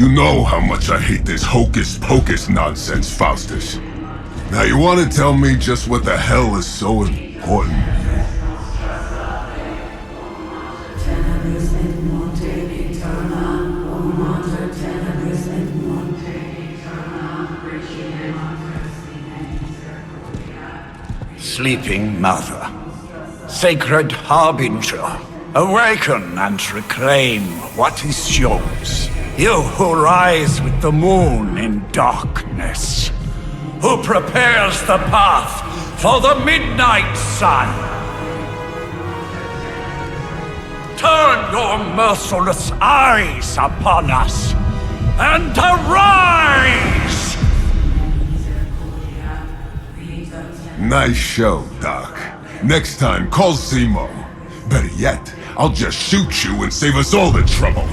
You know how much I hate this hocus-pocus nonsense, Faustus. Now you want to tell me just what the hell is so important? Sleeping Mother, Sacred Harbinger, awaken and reclaim what is yours. You who rise with the moon in darkness, who prepares the path for the midnight sun. Turn your merciless eyes upon us, and arise! Nice show, Doc. Next time, call Zemo. Better yet, I'll just shoot you and save us all the trouble.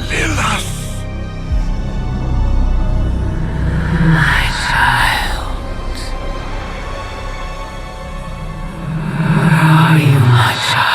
Lilith! My child. Are you my child?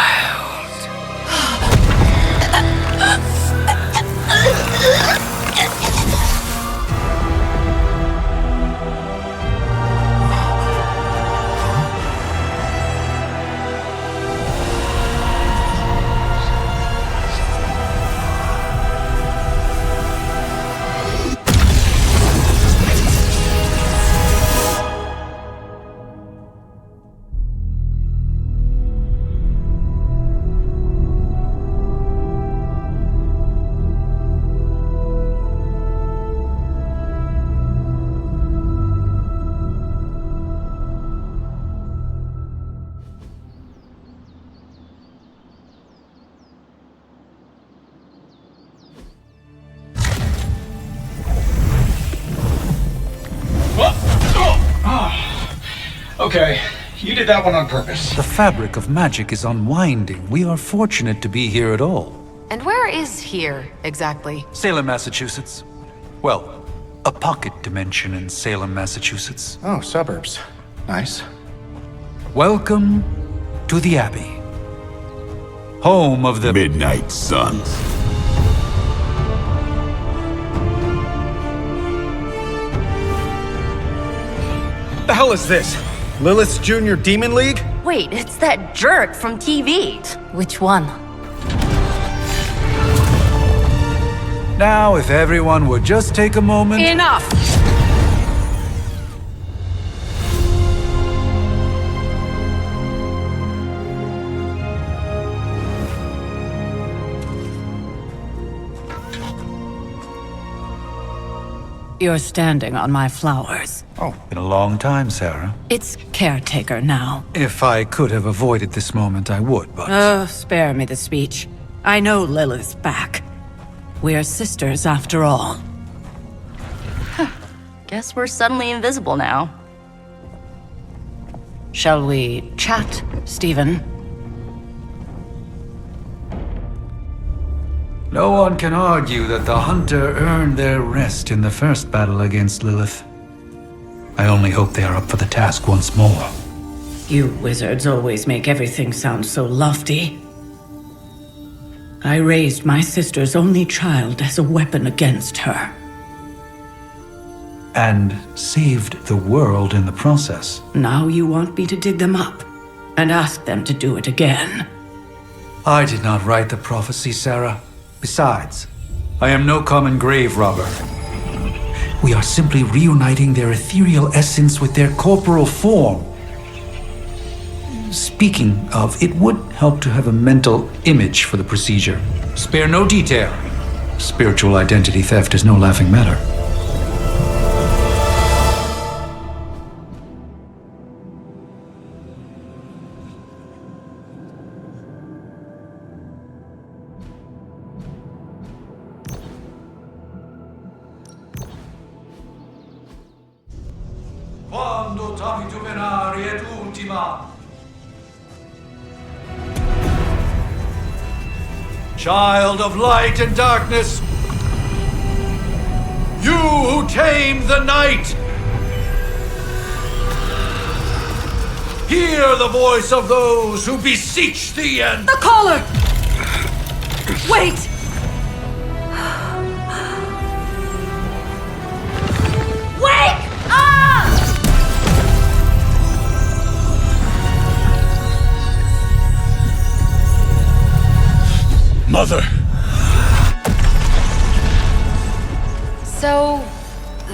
Okay, you did that one on purpose. The fabric of magic is unwinding. We are fortunate to be here at all. And where is here, exactly? Salem, Massachusetts. Well, a pocket dimension in Salem, Massachusetts. Oh, suburbs. Nice. Welcome to the Abbey. Home of the Midnight Suns. What the hell is this? Lilith's Junior Demon League? Wait, it's that jerk from TV. Which one? Now, if everyone would just take a moment... Enough! You're standing on my flowers. Oh, been a long time, Sarah. It's caretaker now. If I could have avoided this moment, I would, but... Spare me the speech. I know Lilith's back. We're sisters after all. Guess we're suddenly invisible now. Shall we chat, Stephen? No one can argue that the Hunter earned their rest in the first battle against Lilith. I only hope they are up for the task once more. You wizards always make everything sound so lofty. I raised my sister's only child as a weapon against her. And saved the world in the process. Now you want me to dig them up and ask them to do it again. I did not write the prophecy, Sarah. Besides, I am no common grave robber. We are simply reuniting their ethereal essence with their corporal form. Speaking of, it would help to have a mental image for the procedure. Spare no detail. Spiritual identity theft is no laughing matter. Quando t'abito venari et ultima. Child of light and darkness, you who tame the night, Hear the voice of those who beseech thee and... The caller! Wait! Wake up! Mother! So,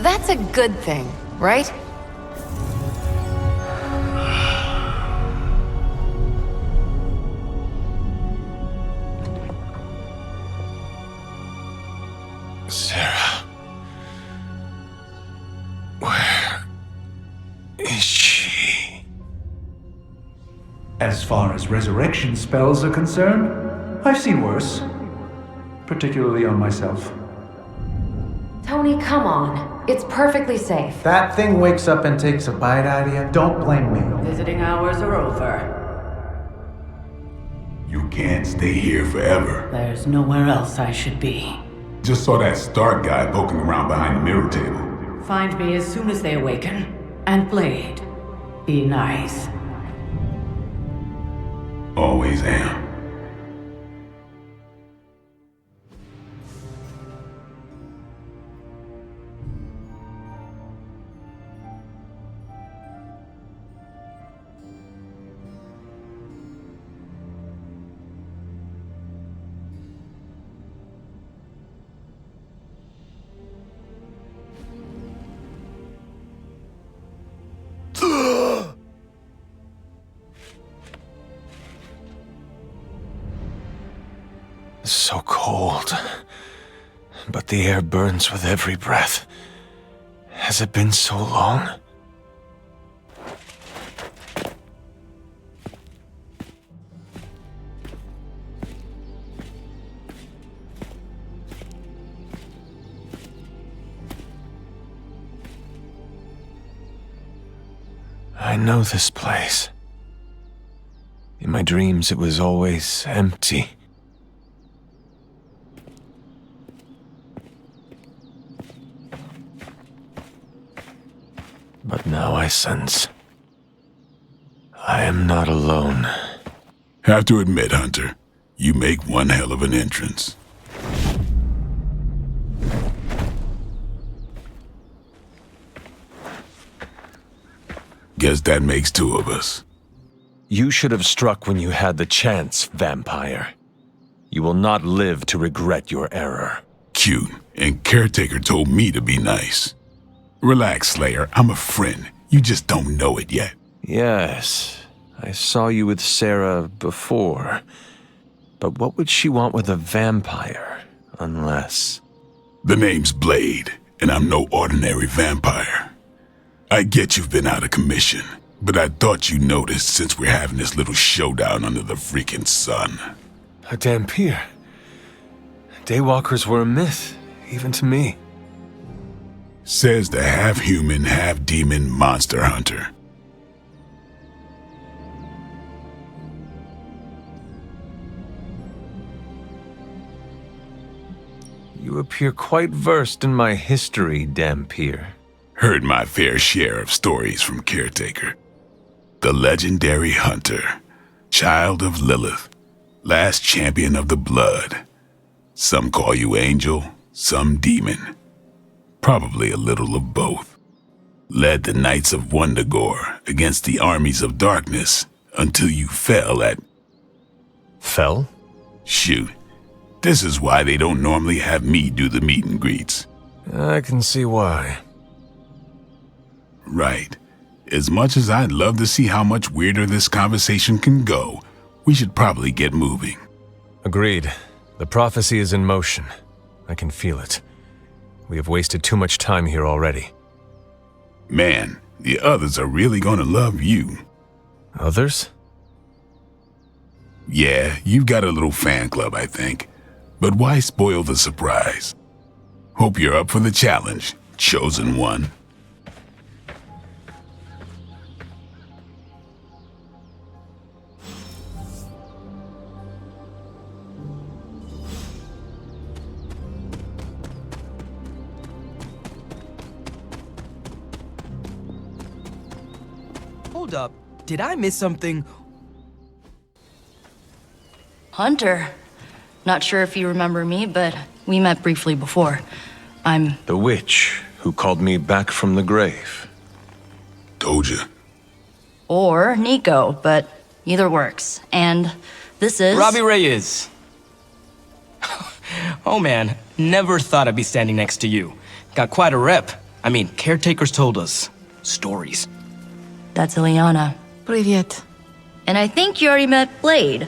that's a good thing, right? Sarah. Where is she? As far as resurrection spells are concerned, I've seen worse. Particularly on myself. Tony, come on. It's perfectly safe. That thing wakes up and takes a bite out of you. Don't blame me. Visiting hours are over. You can't stay here forever. There's nowhere else I should be. Just saw that Stark guy poking around behind the mirror table. Find me as soon as they awaken. And Blade, be nice. Always am. So cold. But the air burns with every breath. Has it been so long? I know this place. In my dreams, it was always empty. But now I sense I am not alone. Have to admit, Hunter, you make one hell of an entrance. Guess that makes two of us. You should have struck when you had the chance, vampire. You will not live to regret your error. Cute, and Caretaker told me to be nice. Relax, Slayer, I'm a friend. You just don't know it yet. Yes, I saw you with Sarah before. But what would she want with a vampire, unless... The name's Blade, and I'm no ordinary vampire. I get you've been out of commission, but I thought you noticed since we're having this little showdown under the freaking sun. A Dampier. Daywalkers were a myth, even to me. Says the half-human, half-demon monster hunter. You appear quite versed in my history, Dampier. Heard my fair share of stories from Caretaker. The legendary hunter, child of Lilith, last champion of the blood. Some call you angel, some demon. Probably a little of both. Led the Knights of Wundagore against the armies of darkness until you fell at... Fell? Shoot. This is why they don't normally have me do the meet and greets. I can see why. Right. As much as I'd love to see how much weirder this conversation can go, we should probably get moving. Agreed. The prophecy is in motion. I can feel it. We have wasted too much time here already. Man, the others are really gonna love you. Others? Yeah, you've got a little fan club, I think. But why spoil the surprise? Hope you're up for the challenge, chosen one. Hold up. Did I miss something? Hunter. Not sure if you remember me, but we met briefly before. I'm... The witch who called me back from the grave. Told you. Or Nico, but either works. And this is... Robbie Reyes. Oh man, never thought I'd be standing next to you. Got quite a rep. I mean, caretakers told us. Stories. That's Ileana. Привет. And I think you already met Blade.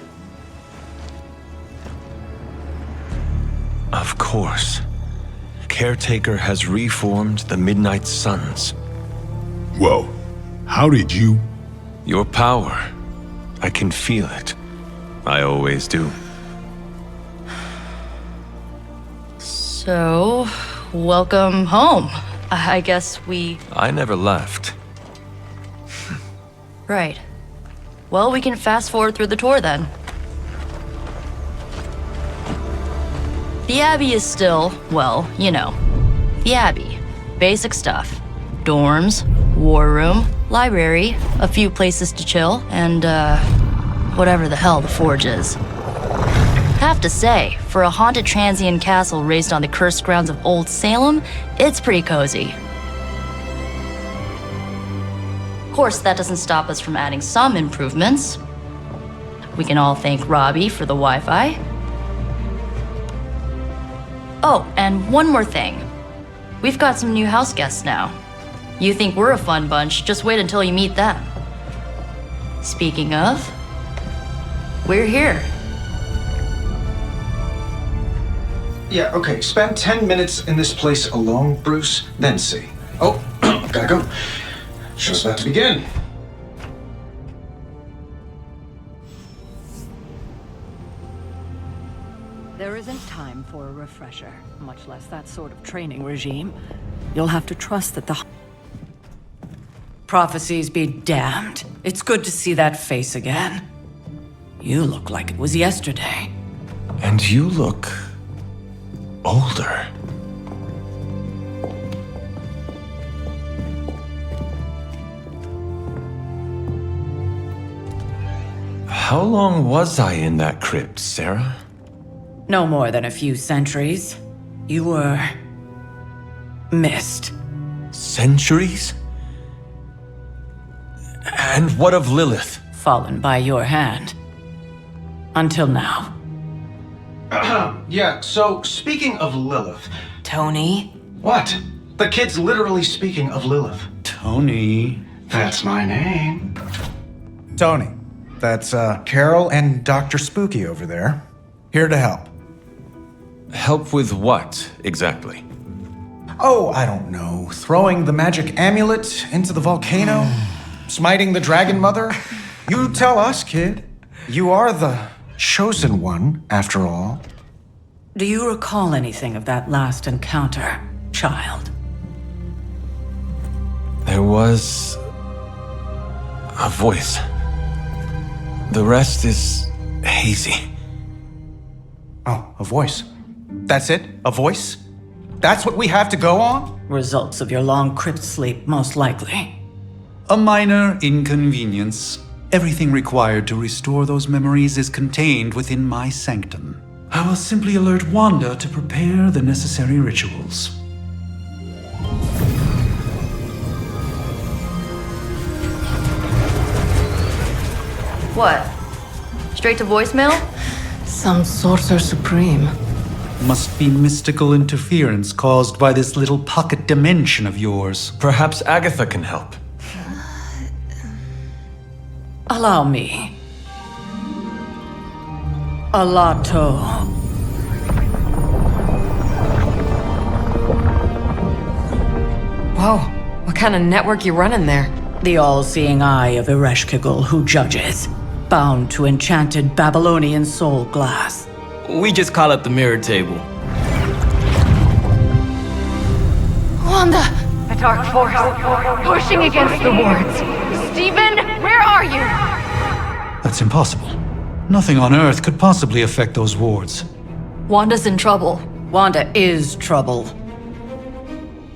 Of course. Caretaker has reformed the Midnight Suns. Whoa. How did you? Your power. I can feel it. I always do. So, welcome home. I guess we... I never left. Right. Well, we can fast forward through the tour then. The Abbey is still, well, you know, the Abbey. Basic stuff. Dorms, war room, library, a few places to chill, and, whatever the hell the Forge is. Have to say, for a haunted transient castle raised on the cursed grounds of Old Salem, it's pretty cozy. Of course, that doesn't stop us from adding some improvements. We can all thank Robbie for the Wi-Fi. Oh, and one more thing. We've got some new house guests now. You think we're a fun bunch, just wait until you meet them. Speaking of, we're here. Yeah, okay. Spend 10 minutes in this place alone, Bruce, then see. Oh, gotta go. Show's about to begin. There isn't time for a refresher, much less that sort of training regime. You'll have to trust that the... Prophecies be damned. It's good to see that face again. You look like it was yesterday. And you look... older. How long was I in that crypt, Sarah? No more than a few centuries. You were... missed. Centuries? And what of Lilith? Fallen by your hand. Until now. Yeah, so speaking of Lilith... Tony? What? The kid's literally speaking of Lilith. Tony. That's my name. Tony. That's, Carol and Dr. Spooky over there. Here to help. Help with what, exactly? Oh, I don't know. Throwing the magic amulet into the volcano? Smiting the Dragon Mother? You tell us, kid. You are the chosen one, after all. Do you recall anything of that last encounter, child? There was... a voice. The rest is hazy. Oh, a voice. That's it? A voice? That's what we have to go on? Results of your long crypt sleep, most likely. A minor inconvenience. Everything required to restore those memories is contained within my sanctum. I will simply alert Wanda to prepare the necessary rituals. What? Straight to voicemail? Some sorcerer supreme. Must be mystical interference caused by this little pocket dimension of yours. Perhaps Agatha can help. Allow me. Alato. Whoa, what kind of network you running there? The all-seeing eye of Ereshkigal who judges, bound to enchanted Babylonian soul glass. We just call it the mirror table. Wanda! A dark force, pushing against the wards. Stephen, where are you? That's impossible. Nothing on Earth could possibly affect those wards. Wanda's in trouble. Wanda is trouble.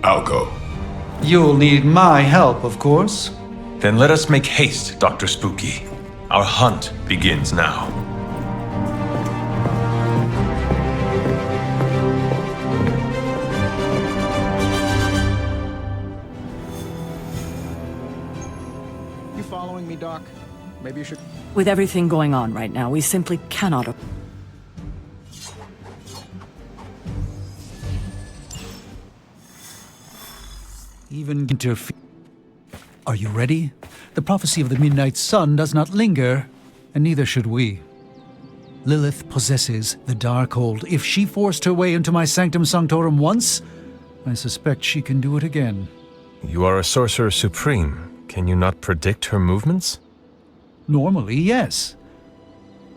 I'll go. You'll need my help, of course. Then let us make haste, Dr. Spooky. Our hunt begins now. You following me, Doc? Maybe you should... With everything going on right now, we simply cannot... Even interfere. Are you ready? The prophecy of the Midnight Sun does not linger, and neither should we. Lilith possesses the Darkhold. If she forced her way into my Sanctum Sanctorum once, I suspect she can do it again. You are a Sorcerer Supreme. Can you not predict her movements? Normally, yes.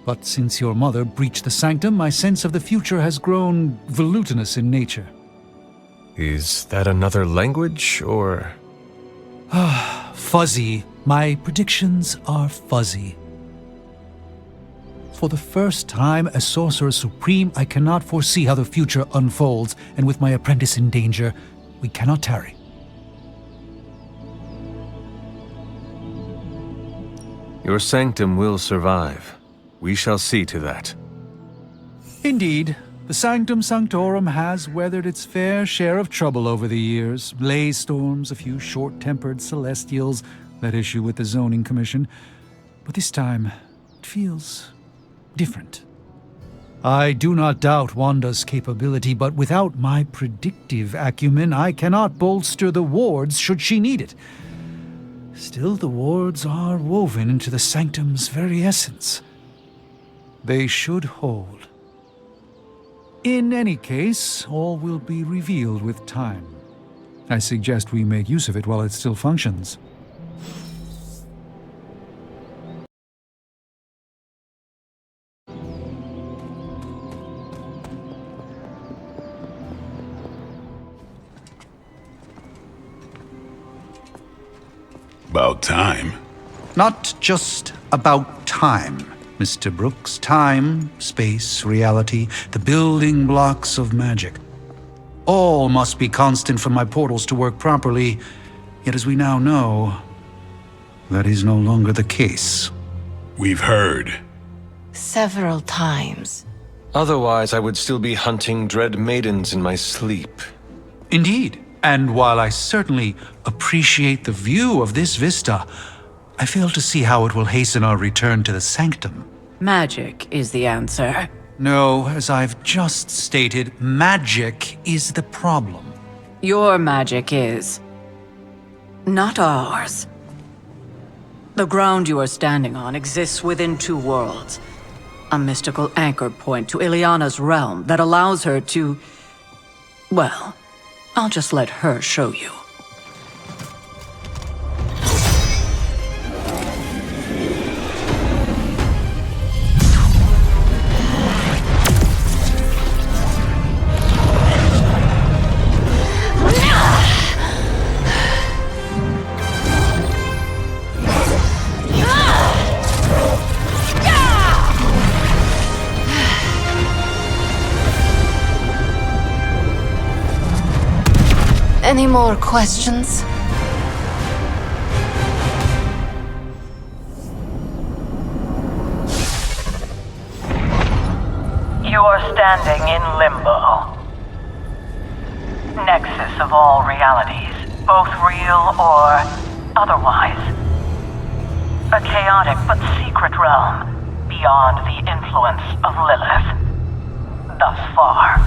But since your mother breached the Sanctum, my sense of the future has grown volutinous in nature. Is that another language, or...? Fuzzy. My predictions are fuzzy. For the first time as Sorcerer Supreme, I cannot foresee how the future unfolds, and with my apprentice in danger, we cannot tarry. Your sanctum will survive. We shall see to that. Indeed. The Sanctum Sanctorum has weathered its fair share of trouble over the years. Blaze storms, a few short-tempered celestials that issue with the Zoning Commission. But this time, it feels different. I do not doubt Wanda's capability, but without my predictive acumen, I cannot bolster the wards should she need it. Still, the wards are woven into the Sanctum's very essence. They should hold. In any case, all will be revealed with time. I suggest we make use of it while it still functions. About time. Not just about time, Mr. Brooks. Time, space, reality, the building blocks of magic. All must be constant for my portals to work properly, yet as we now know, that is no longer the case. We've heard. Several times. Otherwise, I would still be hunting dread maidens in my sleep. Indeed, and while I certainly appreciate the view of this vista, I fail to see how it will hasten our return to the Sanctum. Magic is the answer. No, as I've just stated, magic is the problem. Your magic is. Not ours. The ground you are standing on exists within two worlds. A mystical anchor point to Ileana's realm that allows her to... Well, I'll just let her show you. Any more questions? You are standing in limbo. Nexus of all realities, both real or otherwise. A chaotic but secret realm, beyond the influence of Lilith. Thus far.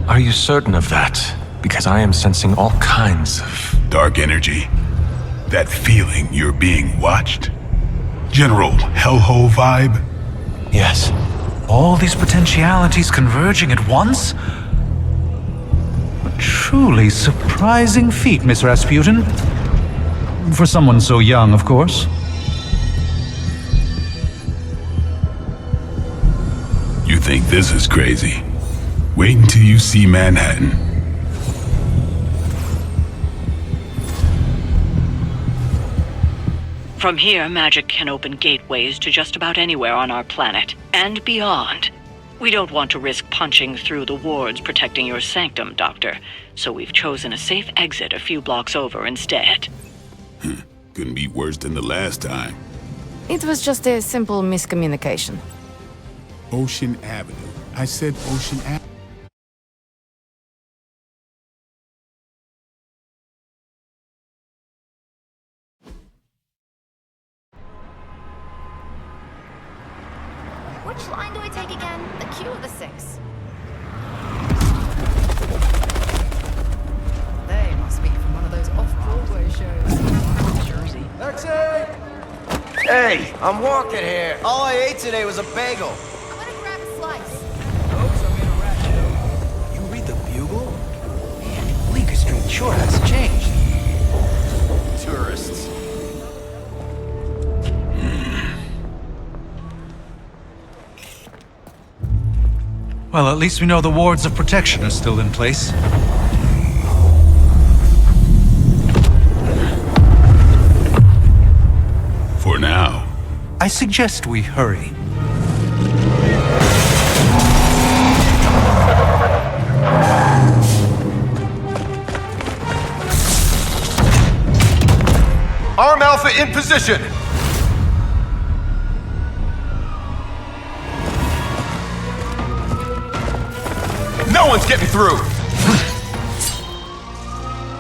Are you certain of that? Because I am sensing all kinds of... Dark energy. That feeling you're being watched. General hellhole vibe. Yes. All these potentialities converging at once? A truly surprising feat, Miss Rasputin. For someone so young, of course. You think this is crazy? Wait until you see Manhattan. From here, magic can open gateways to just about anywhere on our planet, and beyond. We don't want to risk punching through the wards protecting your sanctum, Doctor, so we've chosen a safe exit a few blocks over instead. Couldn't be worse than the last time. It was just a simple miscommunication. Ocean Avenue. I said Ocean Avenue. Which line do I take again? The Q or the 6? They must be from one of those off-Broadway shows. Jersey. Hey, I'm walking here. All I ate today was a bagel. I'm gonna grab a slice. You read the Bugle? Man, Bleecker Street sure has changed. Tourists. Well, at least we know the wards of protection are still in place. For now. I suggest we hurry. Arm Alpha in position! No one's getting through!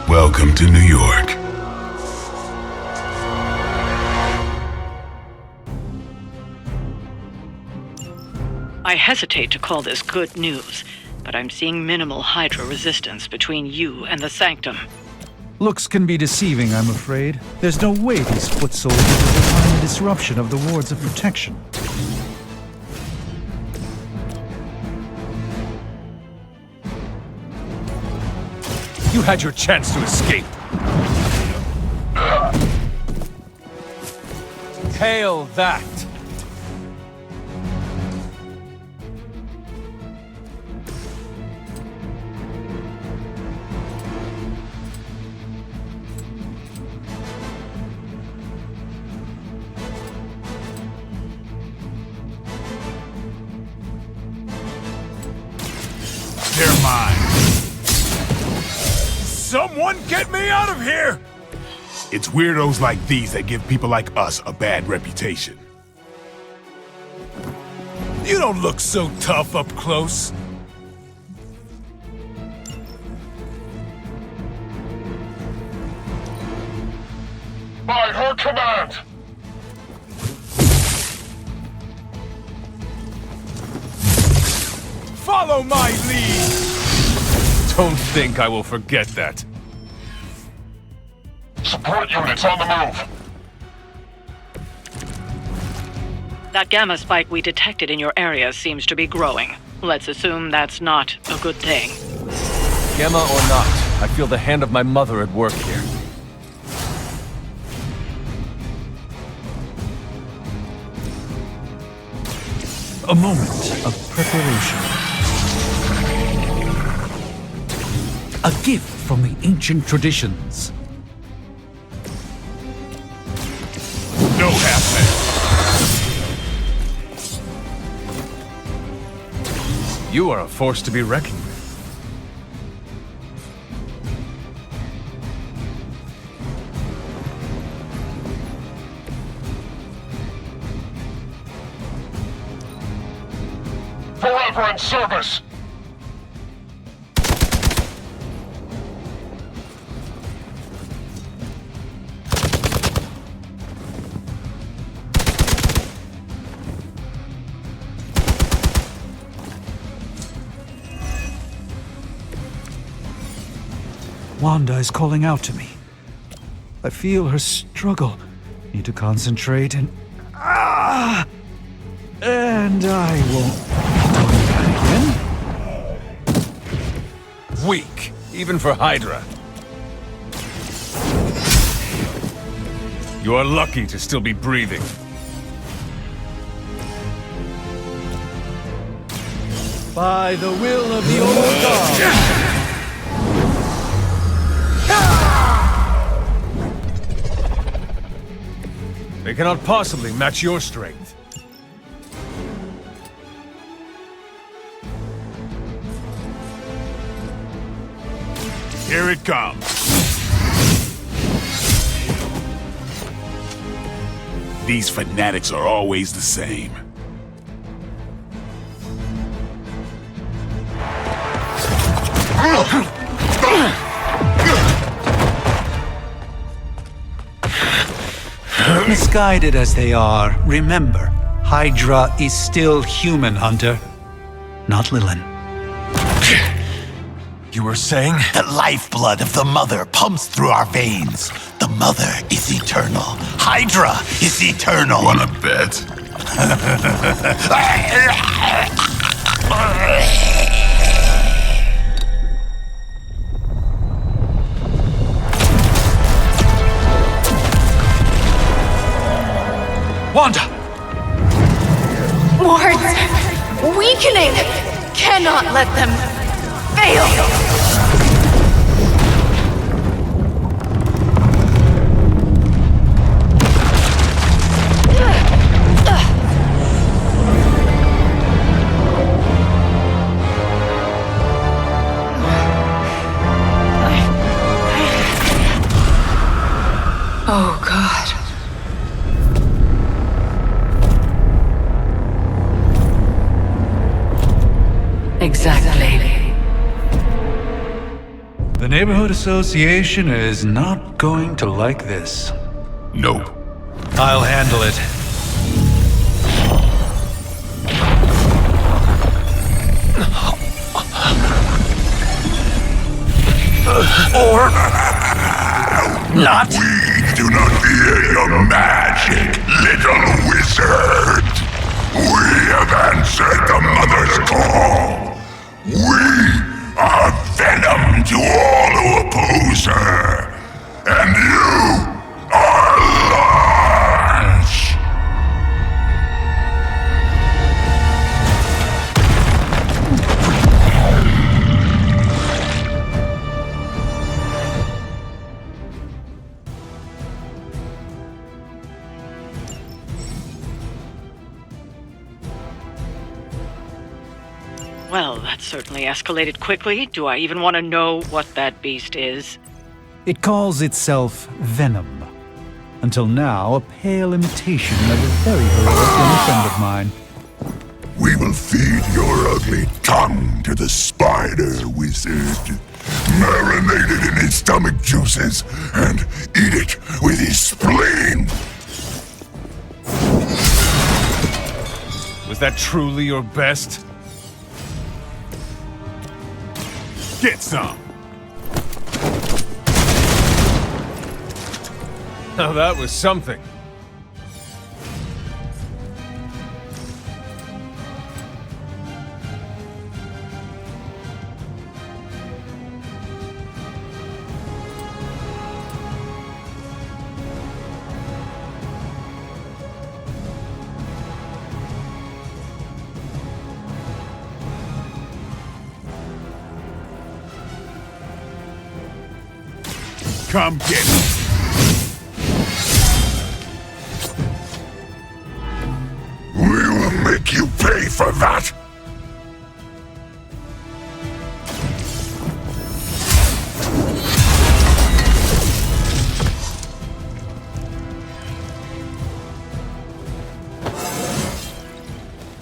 Welcome to New York. I hesitate to call this good news, but I'm seeing minimal Hydra resistance between you and the Sanctum. Looks can be deceiving, I'm afraid. There's no way these foot soldiers will find the disruption of the wards of protection. You had your chance to escape. Hail that! They're mine. Someone get me out of here! It's weirdos like these that give people like us a bad reputation. You don't look so tough up close. By her command! Follow my lead! Don't think I will forget that. Support units on the move! That gamma spike we detected in your area seems to be growing. Let's assume that's not a good thing. Gamma or not, I feel the hand of my mother at work here. A moment of preparation. A gift from the ancient traditions. No half-men. You are a force to be reckoned with. Forever in service! Wanda is calling out to me. I feel her struggle. Need to concentrate and... And I won't do that again. Weak, even for Hydra. You are lucky to still be breathing. By the will of the old god. They cannot possibly match your strength. Here it comes. These fanatics are always the same. Misguided as they are, remember, Hydra is still human, Hunter. Not Lilith. You were saying? The lifeblood of the Mother pumps through our veins. The Mother is eternal. Hydra is eternal. Wanna bet? Wanda! Wards! Weakening! Cannot let them fail! Oh, God. Exactly. The Neighborhood Association is not going to like this. Nope. I'll handle it. Or not. We do not fear your magic, little wizard. We have answered the Mother's call. We are venom to all who oppose her. And you are lost. Well, that certainly escalated quickly. Do I even want to know what that beast is? It calls itself Venom. Until now, a pale imitation of a very heroic young friend of mine. We will feed your ugly tongue to the spider wizard. Marinate it in his stomach juices and eat it with his spleen. Was that truly your best? Get some. Now that was something. Come get it. We will make you pay for that.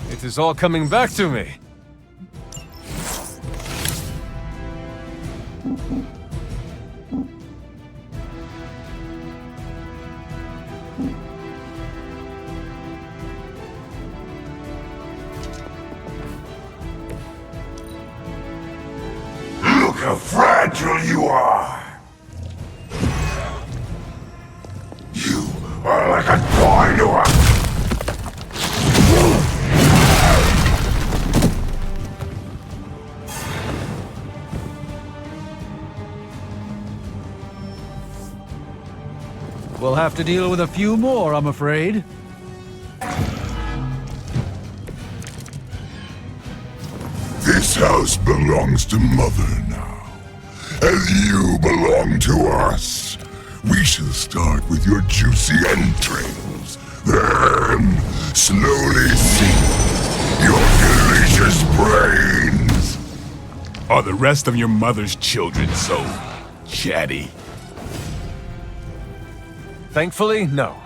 It is all coming back to me. Look how fragile you are. You are like a toy to us. We'll have to deal with a few more, I'm afraid. This house belongs to Mother now, as you belong to us. We shall start with your juicy entrails, then slowly sink your delicious brains. Are the rest of your mother's children so chatty? Thankfully, no.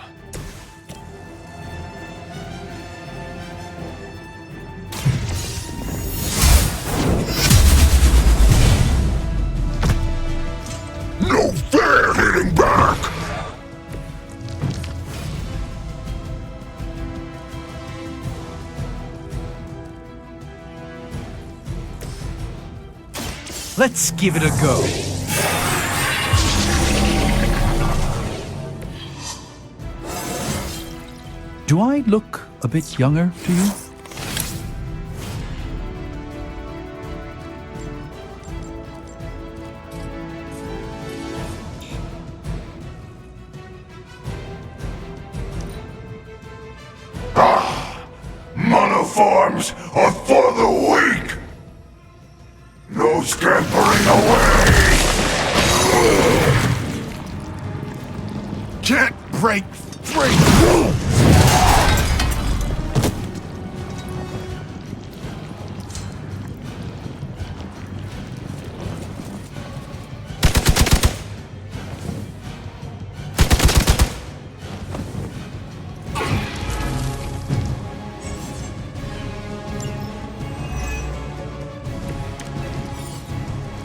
Let's give it a go. Do I look a bit younger to you? Monoforms are for the weak! No scampering away! Can't break free!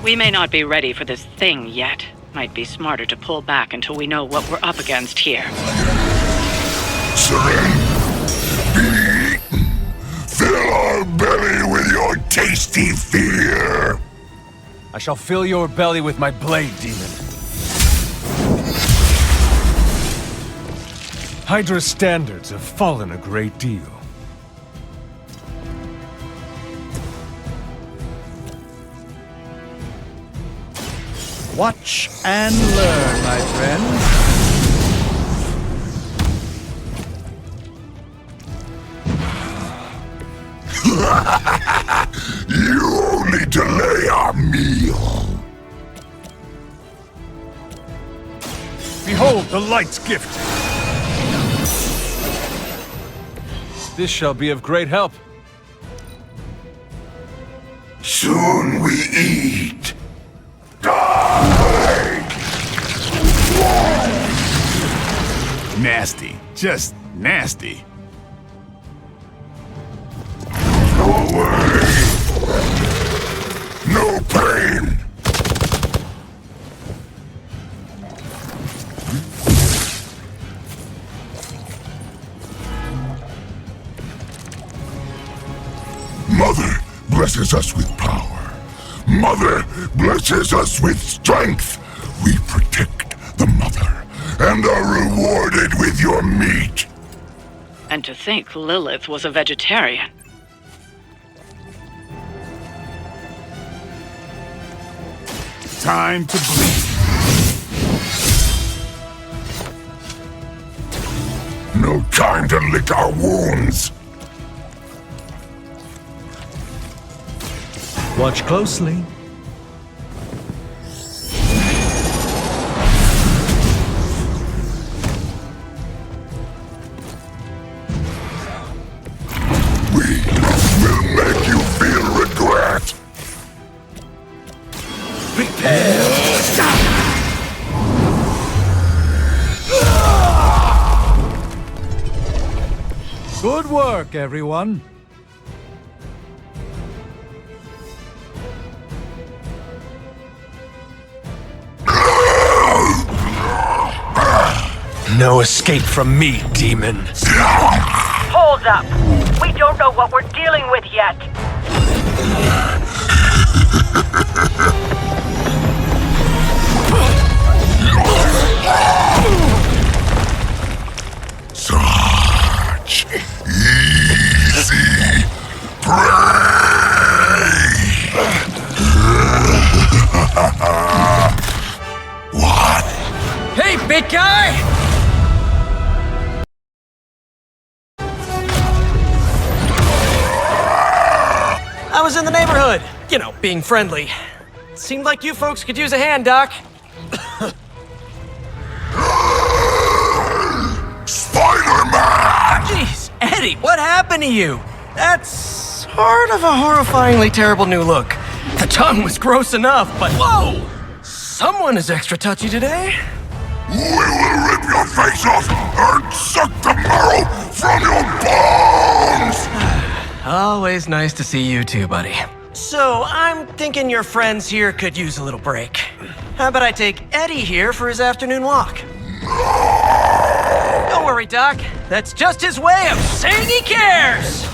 We may not be ready for this thing yet. Might be smarter to pull back until we know what we're up against here. Surrender! Be eaten! Fill our belly with your tasty fear! I shall fill your belly with my blade, demon. Hydra's standards have fallen a great deal. Watch and learn, my friend. You only delay our meal! Behold the light's gift! This shall be of great help. Soon we eat! Nasty. Just nasty. No way! No pain! Mother blesses us with power. Mother blesses us with strength. We protect the mother and are rewarded with your meat. And to think Lilith was a vegetarian. Time to bleed. No time to lick our wounds. Watch closely. Will make you feel regret. Prepare. Good work, everyone. No escape from me, demon. Hold up! We don't know what we're dealing with yet! Such easy prey! What? Hey, big guy! I was in the neighborhood, you know, being friendly. Seemed like you folks could use a hand, Doc. Spider-Man! Jeez, Eddie, what happened to you? That's sort of a horrifyingly terrible new look. The tongue was gross enough, but whoa! Someone is extra touchy today. We will rip your face off and suck the marrow from your bones! Always nice to see you too, buddy. So, I'm thinking your friends here could use a little break. How about I take Eddie here for his afternoon walk? Don't worry, Doc. That's just his way of saying he cares!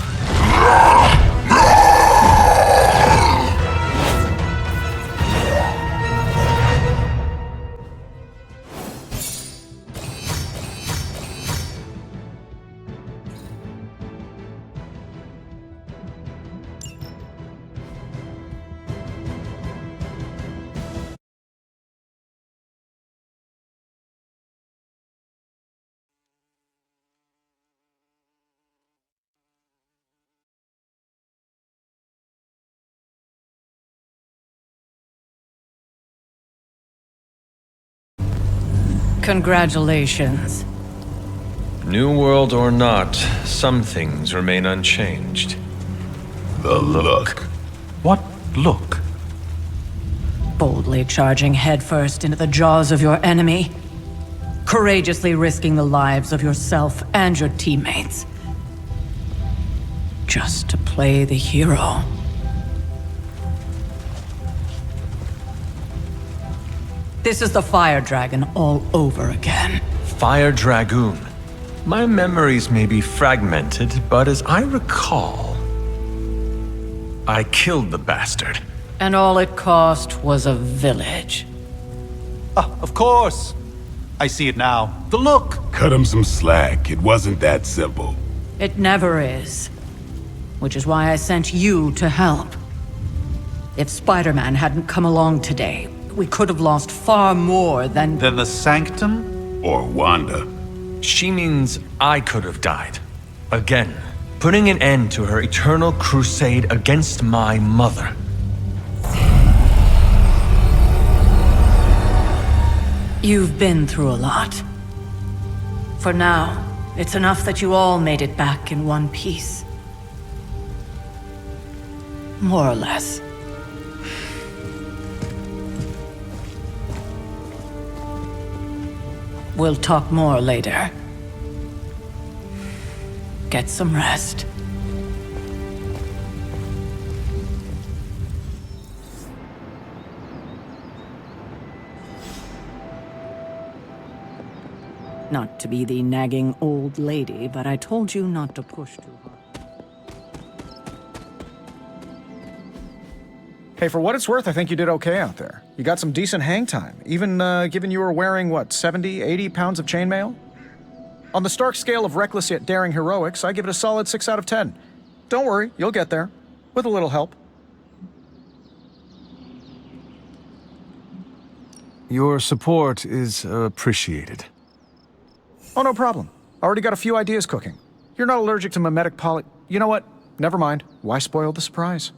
Congratulations. New world or not, some things remain unchanged. The look. What look? Boldly charging headfirst into the jaws of your enemy. Courageously risking the lives of yourself and your teammates. Just to play the hero. This is the Fire Dragon all over again. Fire Dragoon. My memories may be fragmented, but as I recall, I killed the bastard. And all it cost was a village. Of course. I see it now. The look. Cut him some slack. It wasn't that simple. It never is. Which is why I sent you to help. If Spider-Man hadn't come along today, we could have lost far more than... Than the Sanctum? Or Wanda. She means I could have died. Again, putting an end to her eternal crusade against my mother. You've been through a lot. For now, it's enough that you all made it back in one piece. More or less. We'll talk more later. Get some rest. Not to be the nagging old lady, but I told you not to push too hard. Hey, for what it's worth, I think you did okay out there. You got some decent hang time, even given you were wearing, what, 70, 80 pounds of chainmail? On the Stark scale of reckless yet daring heroics, I give it a solid 6 out of 10. Don't worry, you'll get there. With a little help. Your support is appreciated. Oh, no problem. Already got a few ideas cooking. You're not allergic to mimetic poly... You know what? Never mind. Why spoil the surprise?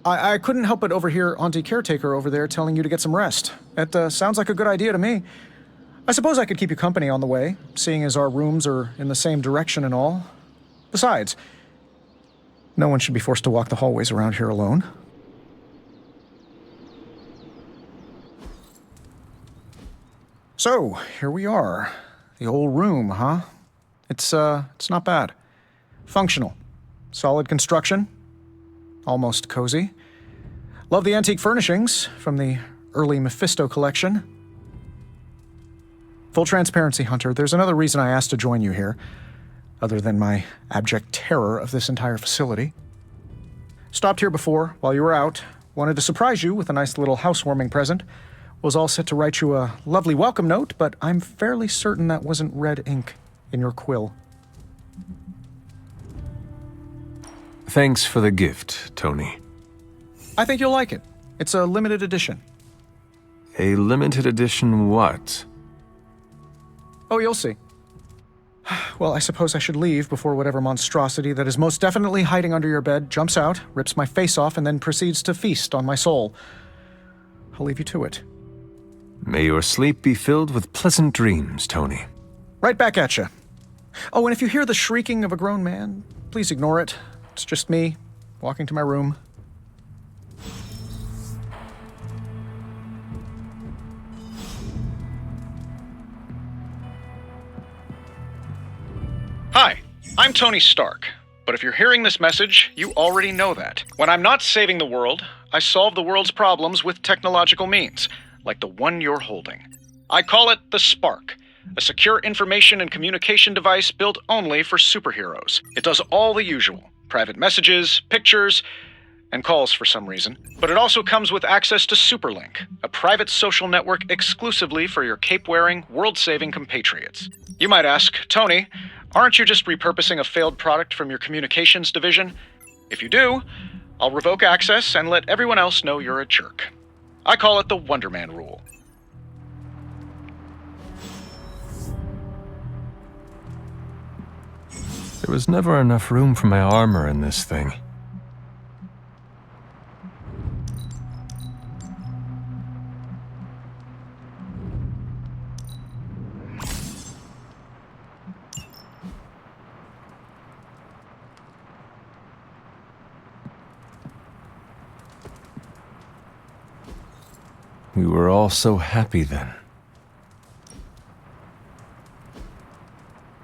I couldn't help but overhear Auntie Caretaker over there telling you to get some rest. It sounds like a good idea to me. I suppose I could keep you company on the way, seeing as our rooms are in the same direction and all. Besides, no one should be forced to walk the hallways around here alone. So, here we are. The old room, huh? It's not bad. Functional. Solid construction. Almost cozy. Love the antique furnishings from the early Mephisto collection. Full transparency, Hunter, there's another reason I asked to join you here, other than my abject terror of this entire facility. Stopped here before, while you were out, wanted to surprise you with a nice little housewarming present. Was all set to write you a lovely welcome note, but I'm fairly certain that wasn't red ink in your quill. Thanks for the gift, Tony. I think you'll like it. It's a limited edition. A limited edition what? Oh, you'll see. Well, I suppose I should leave before whatever monstrosity that is most definitely hiding under your bed jumps out, rips my face off, and then proceeds to feast on my soul. I'll leave you to it. May your sleep be filled with pleasant dreams, Tony. Right back at you. Oh, and if you hear the shrieking of a grown man, please ignore it. It's just me, walking to my room. Hi, I'm Tony Stark. But if you're hearing this message, you already know that. When I'm not saving the world, I solve the world's problems with technological means, like the one you're holding. I call it the Spark, a secure information and communication device built only for superheroes. It does all the usual. Private messages, pictures, and calls for some reason. But it also comes with access to Superlink, a private social network exclusively for your cape-wearing, world-saving compatriots. You might ask, Tony, aren't you just repurposing a failed product from your communications division? If you do, I'll revoke access and let everyone else know you're a jerk. I call it the Wonder Man rule. There was never enough room for my armor in this thing. We were all so happy then.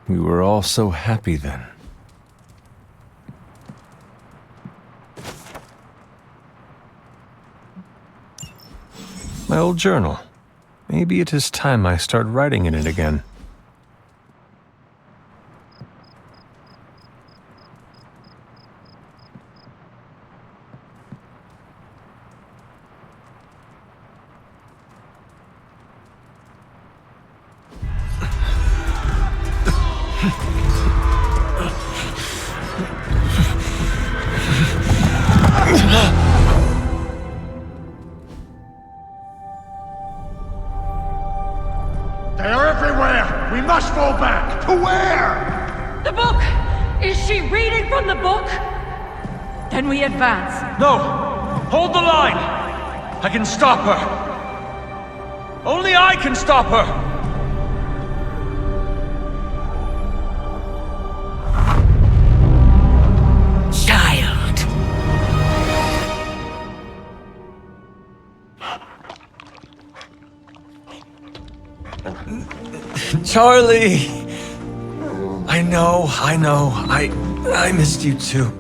We were all so happy then. My old journal. Maybe it is time I start writing in it again. They are everywhere! We must fall back! To where? The book! Is she reading from the book? Then we advance. No! Hold the line! I can stop her! Only I can stop her! Child! Charlie! I know. I missed you too.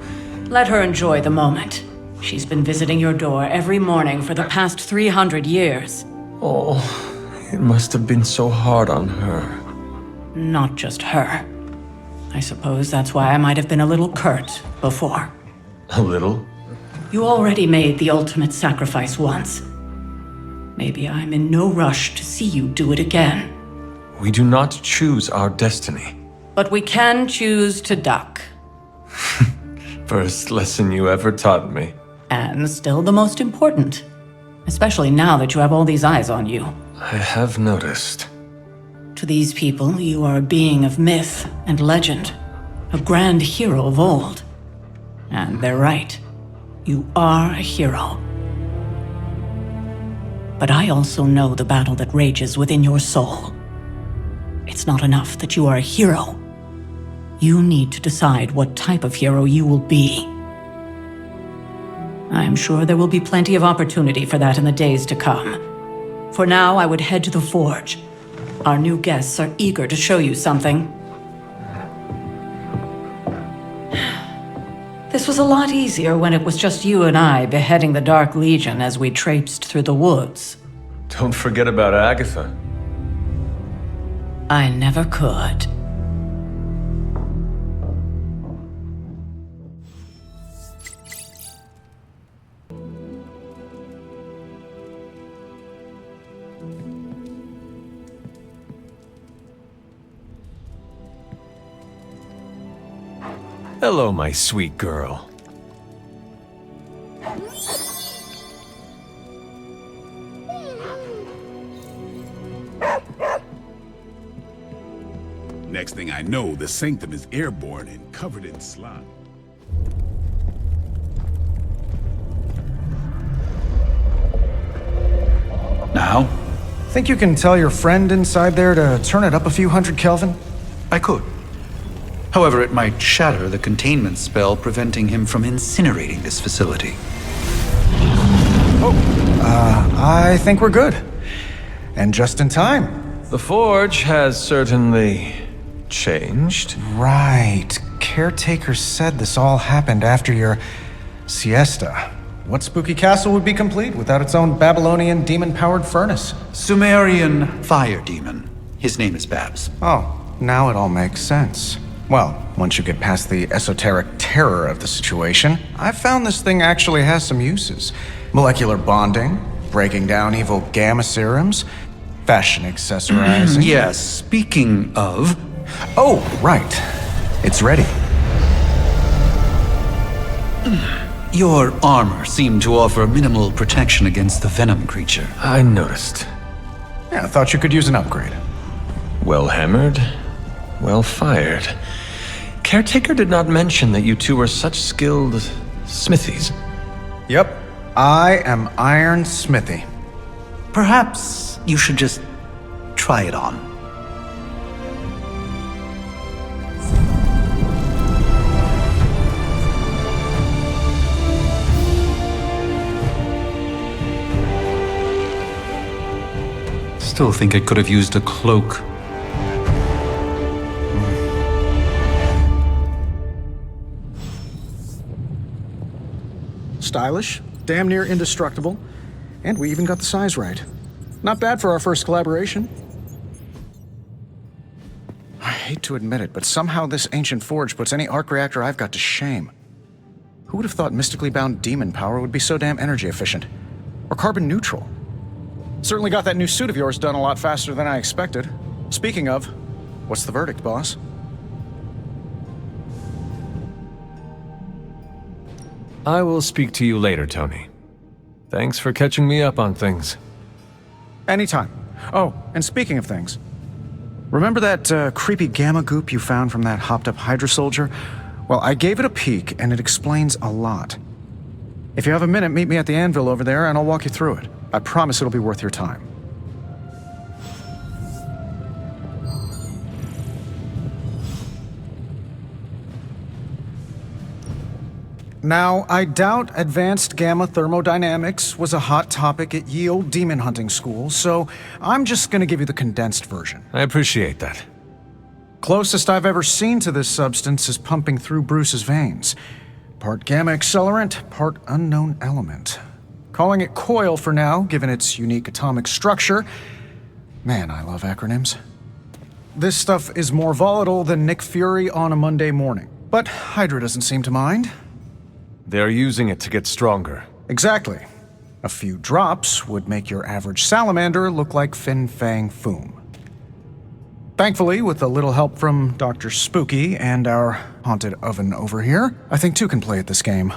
Let her enjoy the moment. She's been visiting your door every morning for the past 300 years. Oh, it must have been so hard on her. Not just her. I suppose that's why I might have been a little curt before. A little? You already made the ultimate sacrifice once. Maybe I'm in no rush to see you do it again. We do not choose our destiny. But we can choose to duck. First lesson you ever taught me. And still the most important. Especially now that you have all these eyes on you. I have noticed. To these people, you are a being of myth and legend. A grand hero of old. And they're right. You are a hero. But I also know the battle that rages within your soul. It's not enough that you are a hero. You need to decide what type of hero you will be. I am sure there will be plenty of opportunity for that in the days to come. For now, I would head to the forge. Our new guests are eager to show you something. This was a lot easier when it was just you and I beheading the Dark Legion as we traipsed through the woods. Don't forget about Agatha. I never could. Hello, my sweet girl. Next thing I know, the sanctum is airborne and covered in slime. Now? Think you can tell your friend inside there to turn it up a few hundred Kelvin? I could. However, it might shatter the containment spell preventing him from incinerating this facility. I think we're good. And just in time. The forge has certainly changed. Right. Caretaker said this all happened after your siesta. What spooky castle would be complete without its own Babylonian demon-powered furnace? Sumerian fire demon. His name is Babs. Oh, now it all makes sense. Well, once you get past the esoteric terror of the situation, I've found this thing actually has some uses. Molecular bonding, breaking down evil gamma serums, fashion accessorizing. Yes, speaking of... Oh, right. It's ready. Your armor seemed to offer minimal protection against the venom creature. I noticed. Yeah, I thought you could use an upgrade. Well hammered, well fired. Caretaker did not mention that you two were such skilled smithies. Yep. I am Iron Smithy. Perhaps you should just try it on. still think it could have used a cloak. Stylish, damn near indestructible, and we even got the size right. Not bad for our first collaboration. I hate to admit it, but somehow this ancient forge puts any arc reactor I've got to shame. Who would have thought mystically bound demon power would be so damn energy efficient? Or carbon neutral? Certainly got that new suit of yours done a lot faster than I expected. Speaking of, what's the verdict, boss? I will speak to you later, Tony. Thanks for catching me up on things. Anytime. Oh, and speaking of things, remember that creepy gamma goop you found from that hopped-up Hydra soldier? Well, I gave it a peek, and it explains a lot. If you have a minute, meet me at the anvil over there, and I'll walk you through it. I promise it'll be worth your time. Now, I doubt advanced gamma thermodynamics was a hot topic at ye old demon hunting school, so I'm just gonna give you the condensed version. I appreciate that. Closest I've ever seen to this substance is pumping through Bruce's veins. Part gamma accelerant, part unknown element. Calling it coil for now, given its unique atomic structure. Man, I love acronyms. This stuff is more volatile than Nick Fury on a Monday morning, but Hydra doesn't seem to mind. They're using it to get stronger. Exactly. A few drops would make your average salamander look like Fin Fang Foom. Thankfully, with a little help from Dr. Spooky and our haunted oven over here, I think two can play at this game.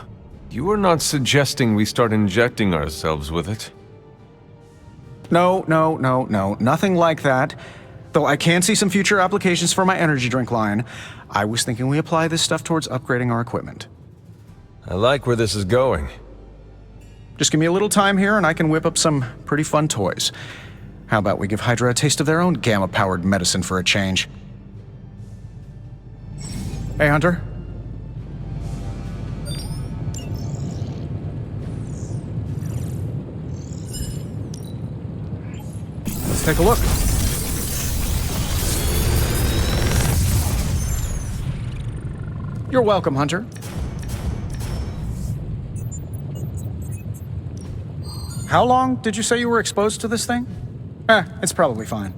You are not suggesting we start injecting ourselves with it? No, nothing like that. Though I can see some future applications for my energy drink line. I was thinking we apply this stuff towards upgrading our equipment. I like where this is going. Just give me a little time here and I can whip up some pretty fun toys. How about we give Hydra a taste of their own gamma-powered medicine for a change? Hey, Hunter. Let's take a look. You're welcome, Hunter. How long did you say you were exposed to this thing? It's probably fine.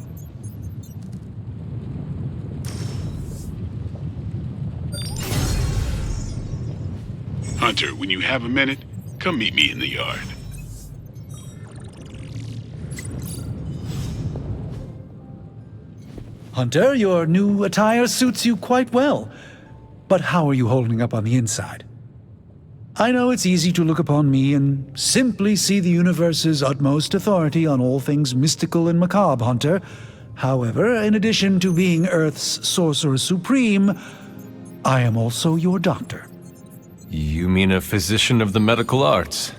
Hunter, when you have a minute, come meet me in the yard. Hunter, your new attire suits you quite well. But how are you holding up on the inside? I know it's easy to look upon me and simply see the universe's utmost authority on all things mystical and macabre, Hunter. However, in addition to being Earth's Sorcerer Supreme, I am also your doctor. You mean a physician of the medical arts?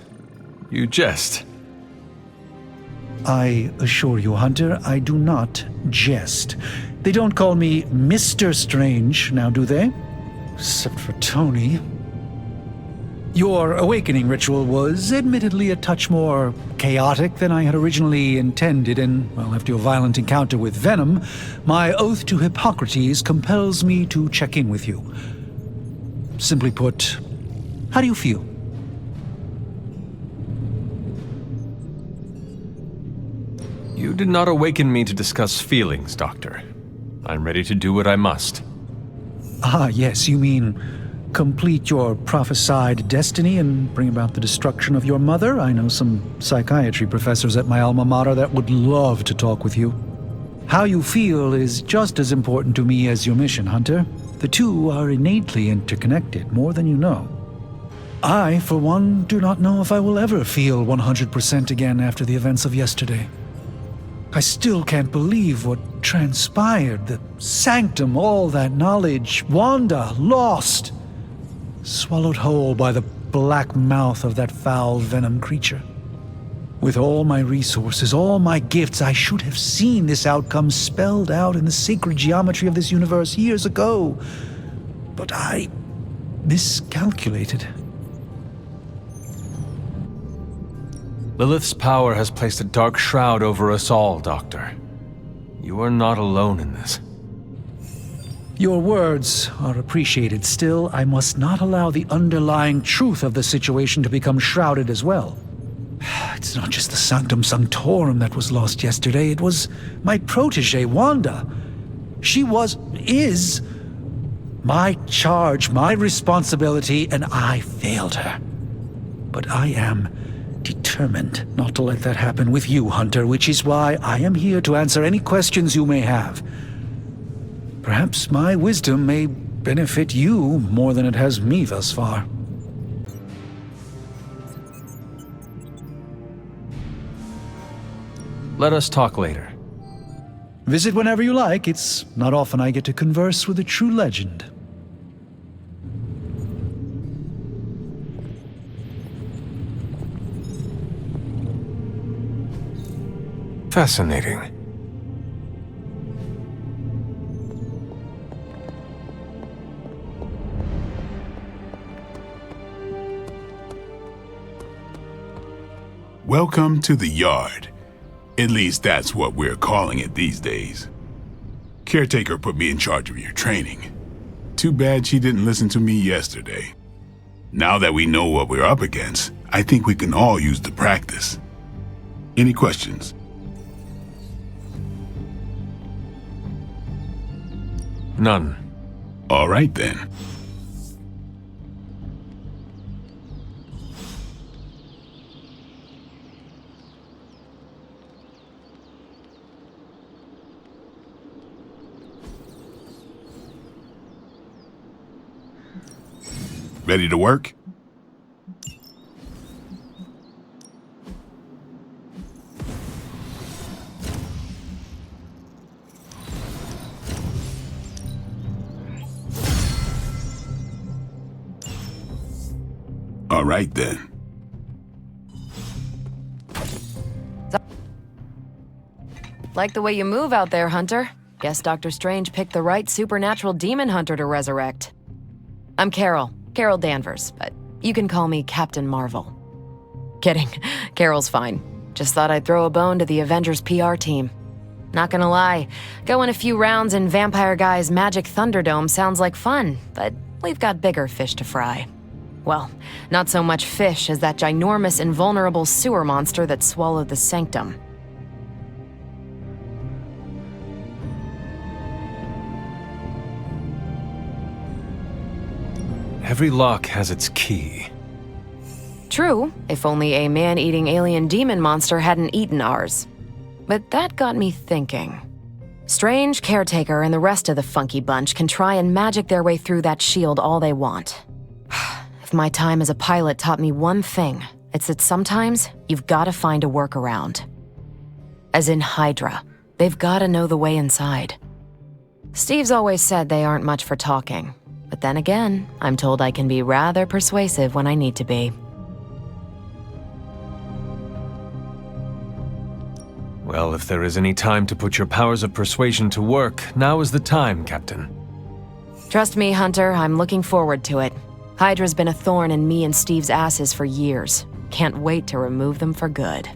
You jest. I assure you, Hunter, I do not jest. They don't call me Mr. Strange, now do they? Except for Tony. Your awakening ritual was admittedly a touch more chaotic than I had originally intended, and, well, after your violent encounter with Venom, my oath to Hippocrates compels me to check in with you. Simply put, how do you feel? You did not awaken me to discuss feelings, Doctor. I'm ready to do what I must. Ah, yes, you mean complete your prophesied destiny and bring about the destruction of your mother? I know some psychiatry professors at my alma mater that would love to talk with you. How you feel is just as important to me as your mission, Hunter. The two are innately interconnected, more than you know. I, for one, do not know if I will ever feel 100% again after the events of yesterday. I still can't believe what transpired. The sanctum, all that knowledge, Wanda, lost. Swallowed whole by the black mouth of that foul venom creature. With all my resources, all my gifts, I should have seen this outcome spelled out in the sacred geometry of this universe years ago. But I miscalculated. Lilith's power has placed a dark shroud over us all, Doctor. You are not alone in this. Your words are appreciated. Still, I must not allow the underlying truth of the situation to become shrouded as well. It's not just the Sanctum Sanctorum that was lost yesterday. It was my protege, Wanda. She is my charge, my responsibility, and I failed her. But I am determined not to let that happen with you, Hunter, which is why I am here to answer any questions you may have. Perhaps my wisdom may benefit you more than it has me thus far. Let us talk later. Visit whenever you like. It's not often I get to converse with a true legend. Fascinating. Welcome to the yard. At least that's what we're calling it these days. Caretaker put me in charge of your training. Too bad she didn't listen to me yesterday. Now that we know what we're up against, I think we can all use the practice. Any questions? None. All right then. Ready to work? All right then. Like the way you move out there, Hunter. Guess Dr. Strange picked the right supernatural demon hunter to resurrect. I'm Carol Danvers, but you can call me Captain Marvel. Kidding, Carol's fine. Just thought I'd throw a bone to the Avengers PR team. Not gonna lie, going a few rounds in Vampire Guy's Magic Thunderdome sounds like fun, but we've got bigger fish to fry. Well, not so much fish as that ginormous invulnerable sewer monster that swallowed the Sanctum. Every lock has its key. True, if only a man-eating alien demon monster hadn't eaten ours. But that got me thinking. Strange, Caretaker, and the rest of the funky bunch can try and magic their way through that shield all they want. If my time as a pilot taught me one thing, it's that sometimes you've got to find a workaround. As in Hydra, they've got to know the way inside. Steve's always said they aren't much for talking, but then again, I'm told I can be rather persuasive when I need to be. Well, if there is any time to put your powers of persuasion to work, now is the time, Captain. Trust me, Hunter, I'm looking forward to it. Hydra's been a thorn in me and Steve's asses for years. Can't wait to remove them for good.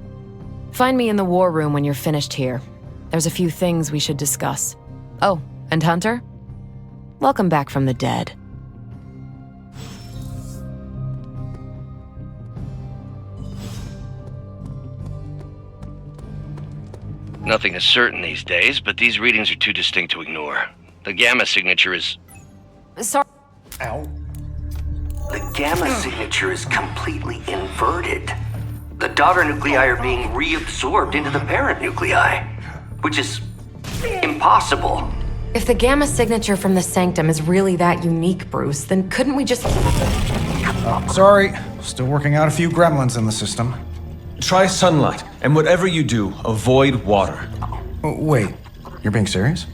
Find me in the war room when you're finished here. There's a few things we should discuss. Oh, and Hunter? Welcome back from the dead. Nothing is certain these days, but these readings are too distinct to ignore. The gamma signature is... Sorry. Ow. The gamma signature is completely inverted. The daughter nuclei are being reabsorbed into the parent nuclei, which is impossible. If the gamma signature from the Sanctum is really that unique, Bruce, then couldn't we just... Sorry, still working out a few gremlins in the system. Try sunlight, and whatever you do, avoid water. Oh, wait, you're being serious?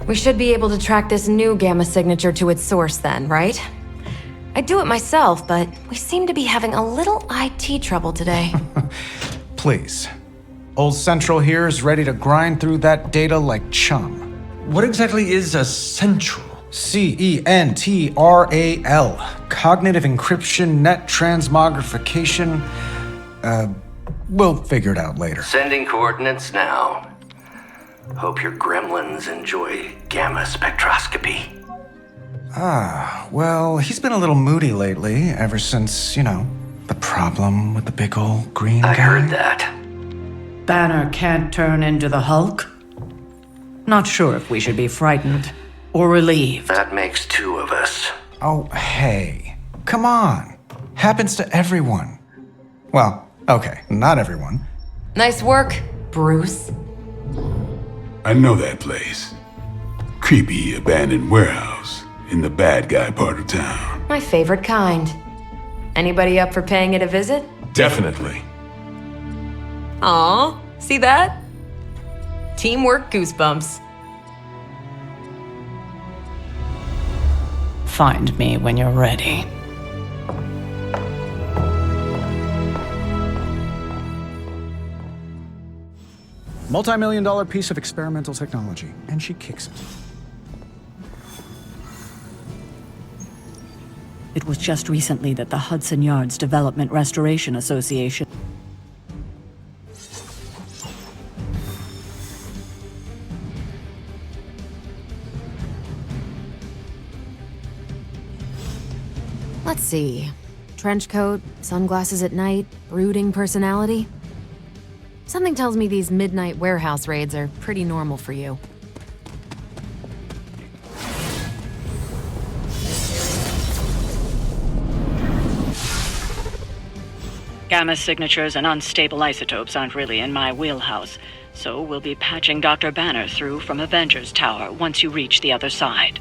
We should be able to track this new gamma signature to its source then, right? I'd do it myself, but we seem to be having a little IT trouble today. Please. Old Central here is ready to grind through that data like chum. What exactly is a central? CENTRAL. Cognitive encryption, net transmogrification. We'll figure it out later. Sending coordinates now. Hope your gremlins enjoy gamma spectroscopy. Well, he's been a little moody lately, ever since, the problem with the big old green guy. I heard that. Banner can't turn into the Hulk? Not sure if we should be frightened or relieved. That makes two of us. Oh, hey. Come on. Happens to everyone. Well, okay, not everyone. Nice work, Bruce. I know that place. Creepy abandoned warehouse in the bad guy part of town. My favorite kind. Anybody up for paying it a visit? Definitely. Aw, see that? Teamwork goosebumps. Find me when you're ready. Multi-million-dollar piece of experimental technology, and she kicks it. It was just recently that the Hudson Yards Development Restoration Association Let's see. Trench coat, sunglasses at night, brooding personality. Something tells me these midnight warehouse raids are pretty normal for you. Gamma signatures and unstable isotopes aren't really in my wheelhouse, so we'll be patching Dr. Banner through from Avengers Tower once you reach the other side.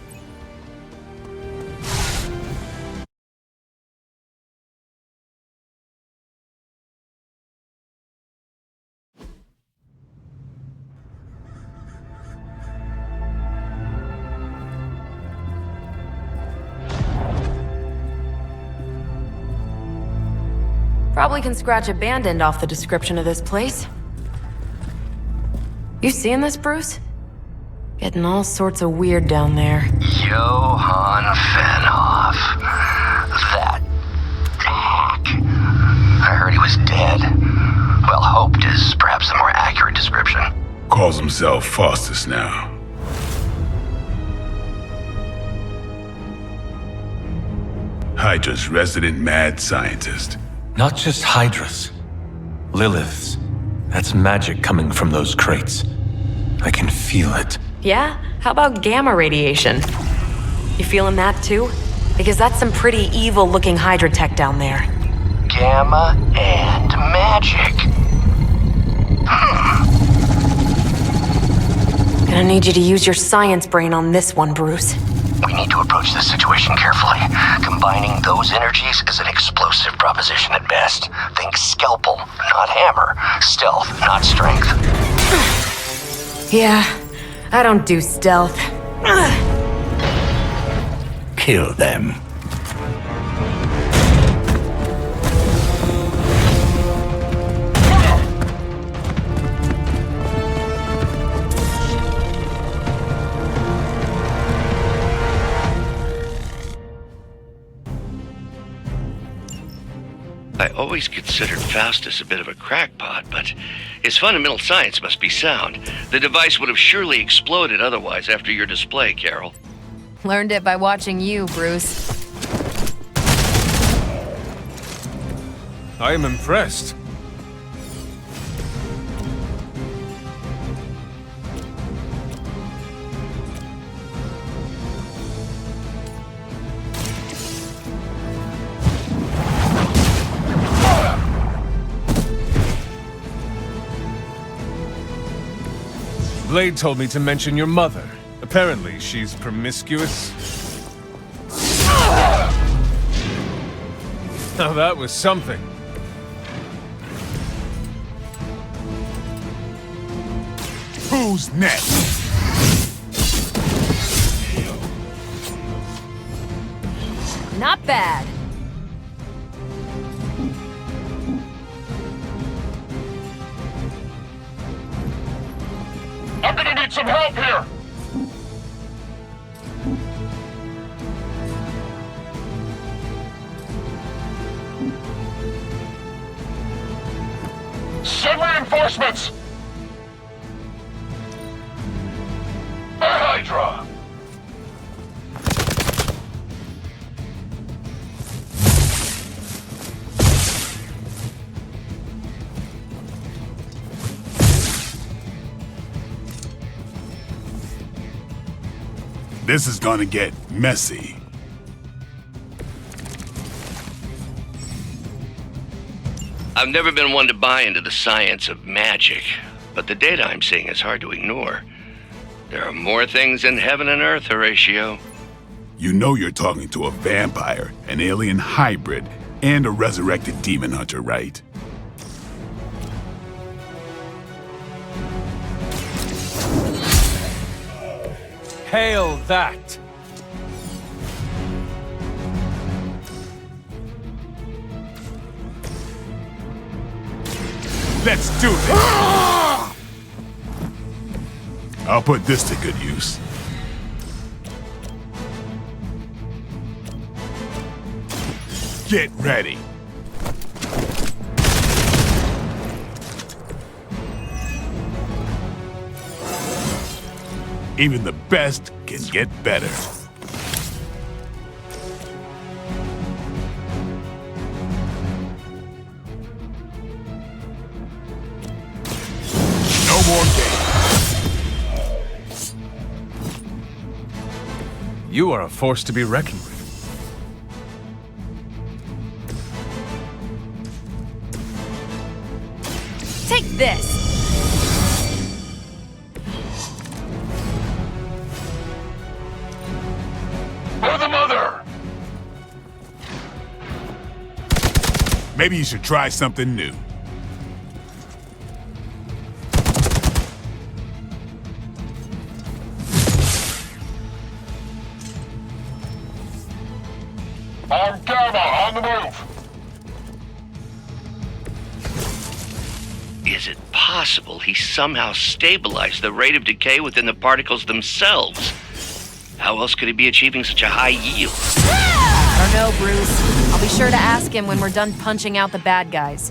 Probably can scratch abandoned off the description of this place. You seeing this, Bruce? Getting all sorts of weird down there. Johann Fenhoff. That hack. I heard he was dead. Well, hoped is perhaps a more accurate description. Calls himself Faustus now. Hydra's resident mad scientist. Not just Hydra's. Lilith's. That's magic coming from those crates. I can feel it. Yeah? How about gamma radiation? You feeling that too? Because that's some pretty evil-looking Hydra tech down there. Gamma and magic. Gonna need you to use your science brain on this one, Bruce. We need to approach this situation carefully. Combining those energies is an explosive proposition at best. Think scalpel, not hammer. Stealth, not strength. Yeah, I don't do stealth. Kill them. I always considered Faustus a bit of a crackpot, but his fundamental science must be sound. The device would have surely exploded otherwise after your display, Carol. Learned it by watching you, Bruce. I am impressed. Blade told me to mention your mother. Apparently, she's promiscuous. Now that was something. Who's next? Not bad. I'm gonna need some help here! Reinforcements! A Hydra! This is gonna get messy. I've never been one to buy into the science of magic, but the data I'm seeing is hard to ignore. There are more things in heaven and earth, Horatio. You know you're talking to a vampire, an alien hybrid, and a resurrected demon hunter, right? Hail that! Let's do this! I'll put this to good use. Get ready. Even the best can get better. No more games. You are a force to be reckoned with. Take this! For the mother! Maybe you should try something new. On Gamma, on the move! Is it possible he somehow stabilized the rate of decay within the particles themselves? How else could he be achieving such a high yield? Or no, Bruce. I'll be sure to ask him when we're done punching out the bad guys.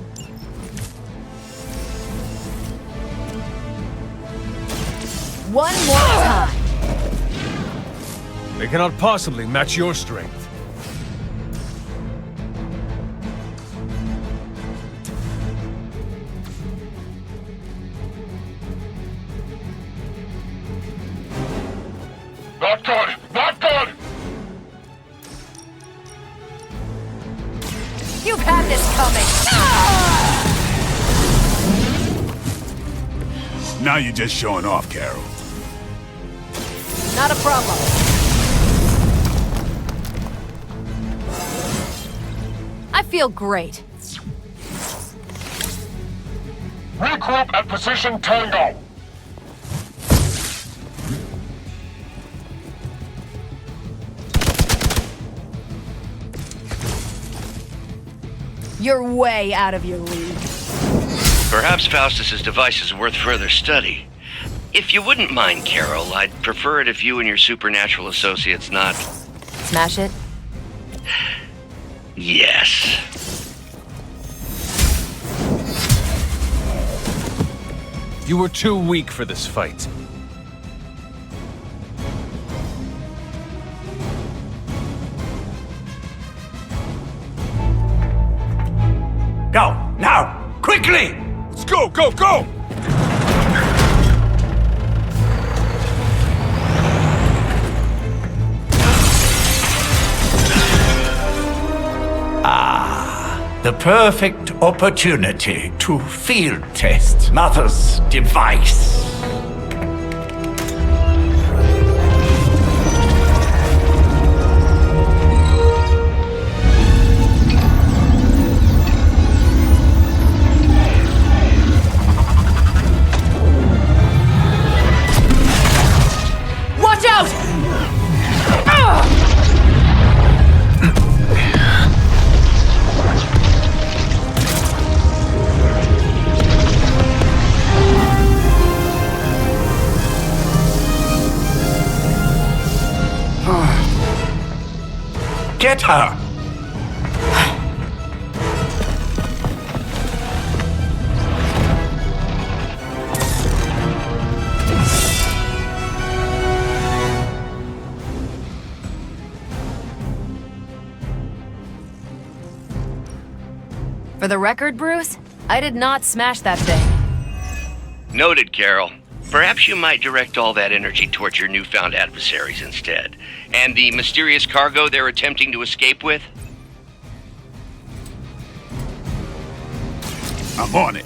One more time. They cannot possibly match your strength. Not good! Not good! You've had this coming. Now you're just showing off, Carol. Not a problem. I feel great. Regroup at position Tango! You're way out of your league. Perhaps Faustus's device is worth further study. If you wouldn't mind, Carol, I'd prefer it if you and your supernatural associates not... Smash it? Yes. You were too weak for this fight. Go, now, quickly! Let's go, go, go! The perfect opportunity to field test Mother's device. Watch out! Get her! For the record, Bruce, I did not smash that thing. Noted, Carol. Perhaps you might direct all that energy towards your newfound adversaries instead. And the mysterious cargo they're attempting to escape with? I'm on it.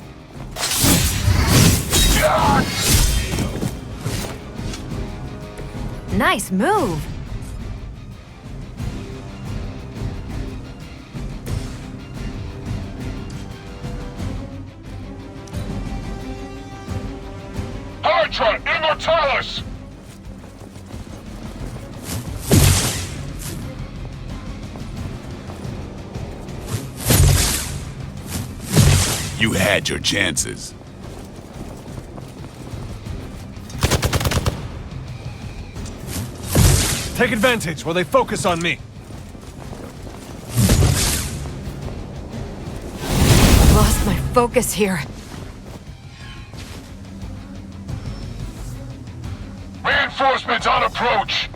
Nice move. Hydra Immortalis! You had your chances. Take advantage while they focus on me. Lost my focus here. Reinforcements on approach!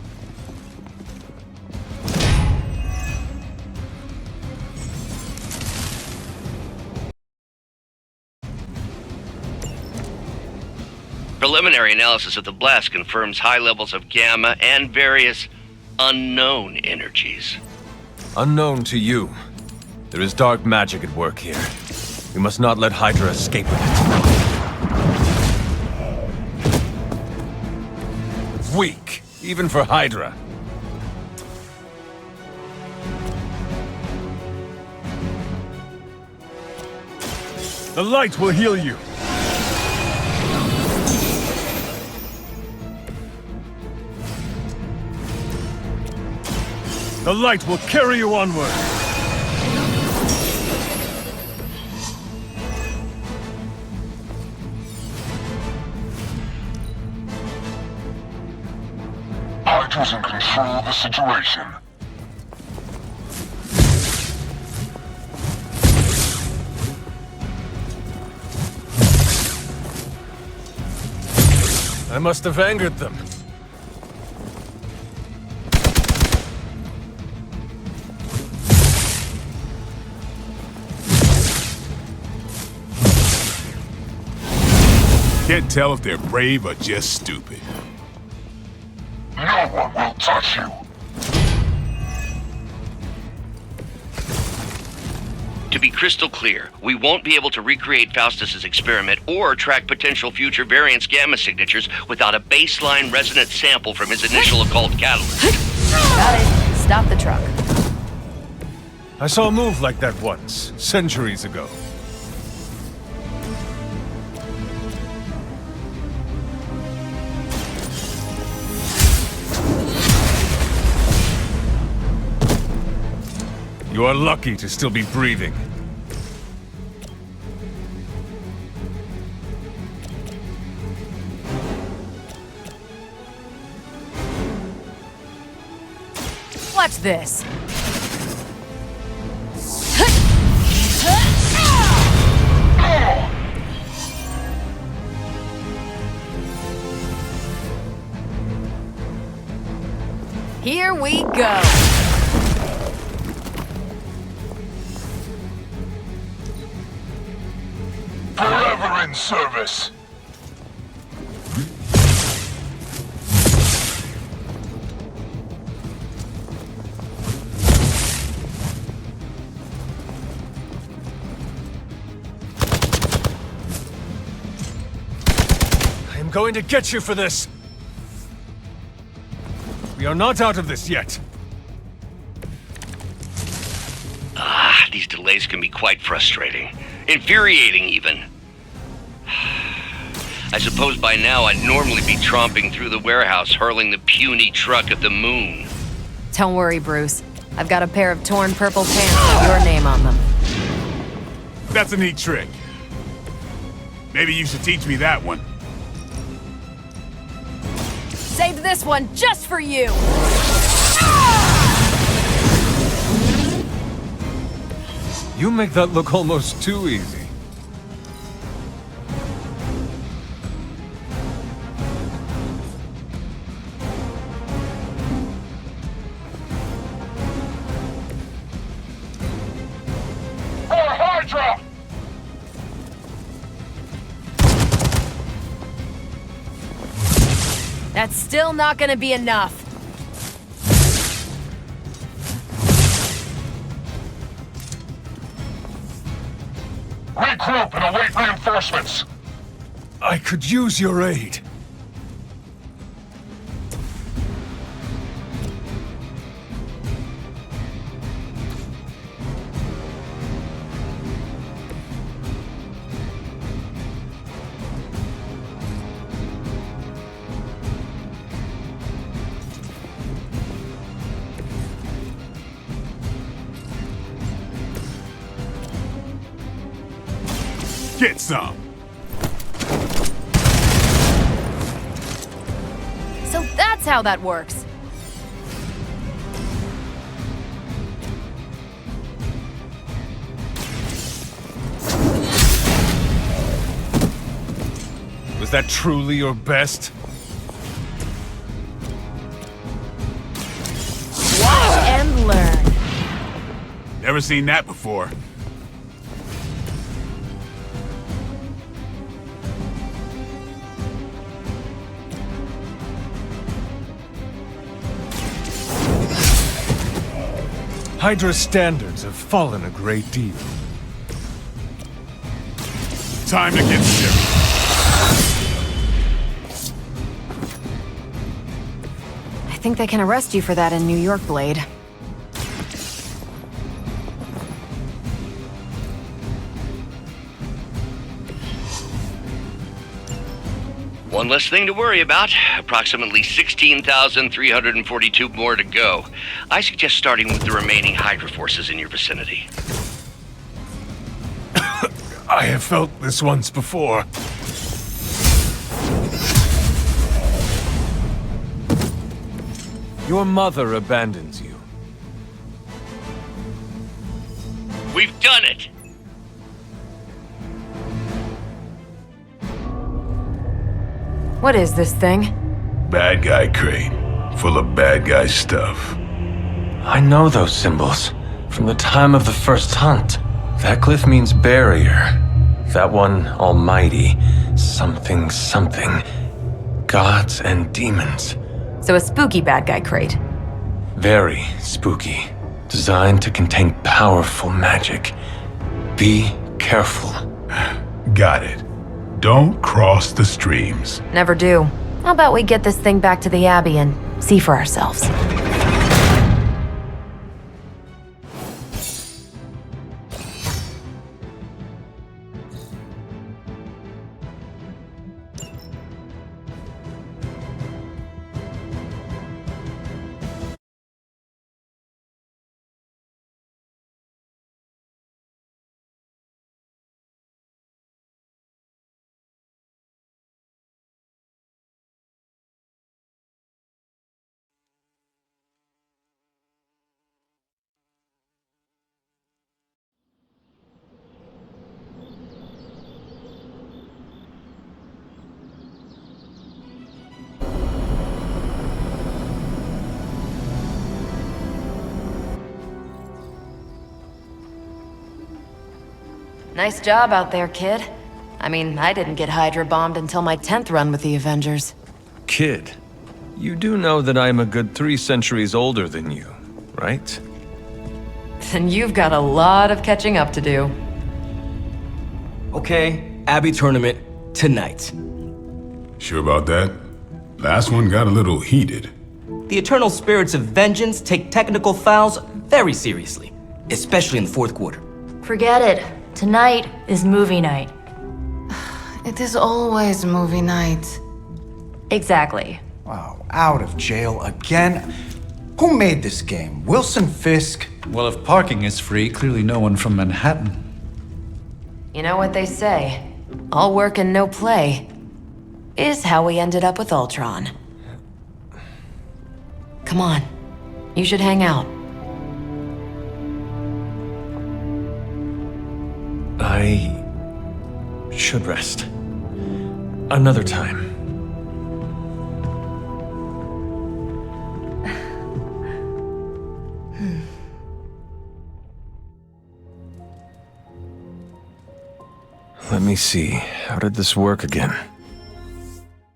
Preliminary analysis of the blast confirms high levels of gamma and various unknown energies. Unknown to you. There is dark magic at work here. We must not let Hydra escape with it. Weak, even for Hydra. The light will heal you. The light will carry you onward. Hydra's in control of the situation. I must have angered them. Can't tell if they're brave or just stupid. No one will touch you. To be crystal clear, we won't be able to recreate Faustus's experiment or track potential future variance gamma signatures without a baseline resonant sample from his initial occult catalyst. Got it. Stop the truck. I saw a move like that once, centuries ago. You are lucky to still be breathing. Watch this. Here we go. Forever in service. I am going to get you for this. We are not out of this yet. These delays can be quite frustrating. Infuriating, even. I suppose by now I'd normally be tromping through the warehouse, hurling the puny truck at the moon. Don't worry, Bruce. I've got a pair of torn purple pants with your name on them. That's a neat trick. Maybe you should teach me that one. Saved this one just for you! You make that look almost too easy. For Hydra! That's still not gonna be enough. Regroup and await reinforcements. I could use your aid. Get some. So that's how that works. Was that truly your best? Watch and learn. Never seen that before. Hydra's standards have fallen a great deal. Time to get serious. I think they can arrest you for that in New York, Blade. One less thing to worry about. Approximately 16,342 more to go. I suggest starting with the remaining Hydra forces in your vicinity. I have felt this once before. Your mother abandons you. We've done it! What is this thing? Bad guy crate, full of bad guy stuff. I know those symbols from the time of the first hunt. That glyph means barrier. That one, almighty. Something, something. Gods and demons. So a spooky bad guy crate. Very spooky. Designed to contain powerful magic. Be careful. Got it. Don't cross the streams. Never do. How about we get this thing back to the Abbey and see for ourselves? Nice job out there, kid. I mean, I didn't get Hydra bombed until my 10th run with the Avengers. Kid, you do know that I'm a good 3 centuries older than you, right? Then you've got a lot of catching up to do. Okay, Abbey tournament tonight. Sure about that? Last one got a little heated. The eternal spirits of vengeance take technical fouls very seriously, especially in the fourth quarter. Forget it. Tonight is movie night. It is always movie night. Exactly. Wow, out of jail again? Who made this game? Wilson Fisk? Well, if parking is free, clearly no one from Manhattan. You know what they say? All work and no play is how we ended up with Ultron. Come on. You should hang out. I should rest. Another time. Let me see. How did this work again?